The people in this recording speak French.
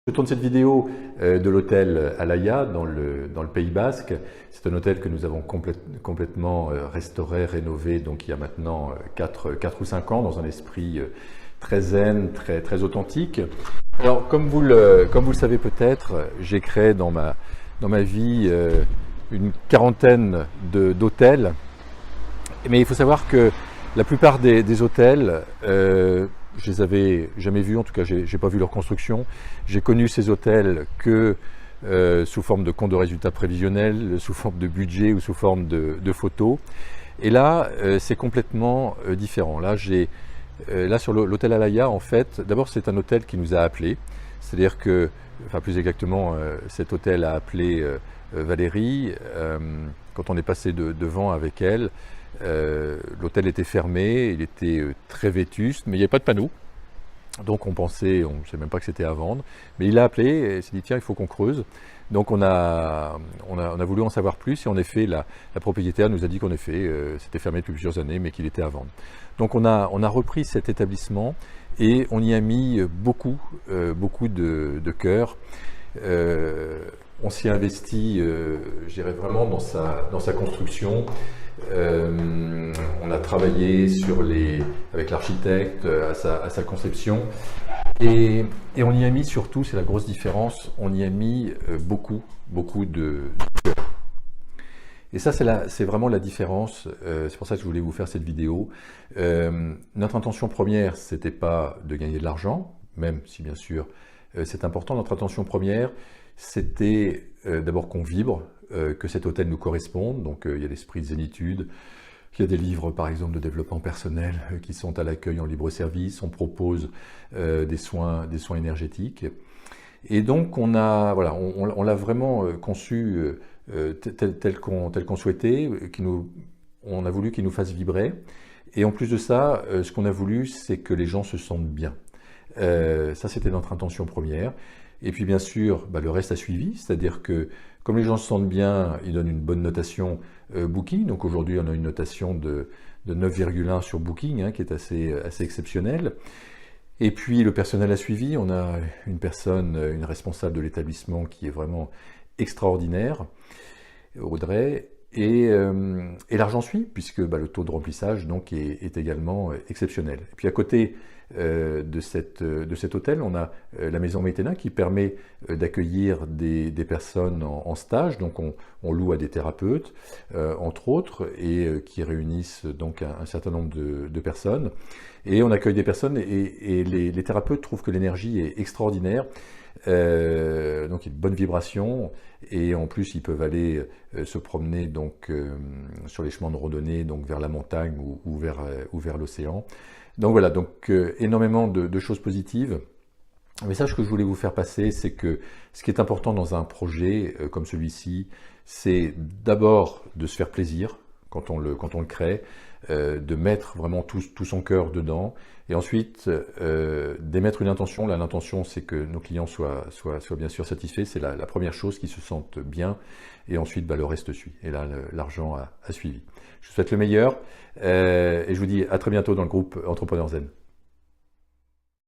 Je tourne cette vidéo de l'hôtel Alaya dans le Pays Basque. C'est un hôtel que nous avons complètement restauré, rénové, donc il y a maintenant 4 ou 5 ans, dans un esprit très zen, très authentique. Alors, comme vous le savez peut-être, j'ai créé dans ma vie une quarantaine d'hôtels. Mais il faut savoir que la plupart des hôtels, je les avais jamais vus, en tout cas j'ai pas vu leur construction. J'ai connu ces hôtels que sous forme de compte de résultats prévisionnels, sous forme de budget ou sous forme de photos. Et là, c'est complètement différent. Là, sur l'hôtel Alaya, en fait, d'abord c'est un hôtel qui nous a appelés. C'est-à-dire que, enfin plus exactement, cet hôtel a appelé Valérie. Quand on est passé devant avec elle, l'hôtel était fermé, il était très vétuste, mais il n'y avait pas de panneau. Donc on ne savait même pas que c'était à vendre. Mais il a appelé et s'est dit tiens, il faut qu'on creuse. Donc on a voulu en savoir plus et en effet la propriétaire nous a dit qu'en effet c'était fermé depuis plusieurs années mais qu'il était à vendre. Donc on a repris cet établissement et on y a mis beaucoup de cœur. On s'y a investi, je dirais vraiment dans sa construction. On a travaillé avec l'architecte à sa conception et on y a mis surtout, c'est la grosse différence, on y a mis beaucoup de cœur. Et ça, c'est vraiment la différence. C'est pour ça que je voulais vous faire cette vidéo. Notre intention première, c'était pas de gagner de l'argent, même si bien sûr c'est important. Notre intention première, c'était d'abord qu'on vibre, que cet hôtel nous corresponde. Donc il y a l'esprit de zénitude. Il y a des livres, par exemple, de développement personnel qui sont à l'accueil en libre service. On propose des soins énergétiques. Et donc on l'a vraiment conçu tel qu'on souhaitait, on a voulu qu'il nous fasse vibrer. Et en plus de ça, ce qu'on a voulu, c'est que les gens se sentent bien. Ça, c'était notre intention première. Et puis bien sûr, le reste a suivi, c'est-à-dire que comme les gens se sentent bien, ils donnent une bonne notation Booking. Donc aujourd'hui, on a une notation de 9,1 sur Booking, qui est assez exceptionnelle. Et puis le personnel a suivi, on a une responsable de l'établissement qui est vraiment extraordinaire, Audrey, et l'argent suit, puisque le taux de remplissage donc, est également exceptionnel. Et puis à côté de cet hôtel, on a la maison Météna qui permet d'accueillir des personnes en stage, donc on loue à des thérapeutes, entre autres, et qui réunissent donc un certain nombre de personnes. Et on accueille des personnes et les thérapeutes trouvent que l'énergie est extraordinaire. Donc il y a de bonnes vibrations et en plus ils peuvent aller se promener donc sur les chemins de randonnée donc vers la montagne ou vers l'océan. Donc voilà, donc énormément de choses positives. Le message que je voulais vous faire passer, c'est que ce qui est important dans un projet comme celui-ci, c'est d'abord de se faire plaisir quand on le crée, de mettre vraiment tout son cœur dedans, et ensuite d'émettre une intention. Là, l'intention, c'est que nos clients soient bien sûr satisfaits, c'est la première chose, qu'ils se sentent bien, et ensuite le reste suit. Et là, l'argent a suivi. Je vous souhaite le meilleur, et je vous dis à très bientôt dans le groupe Entrepreneurs Zen.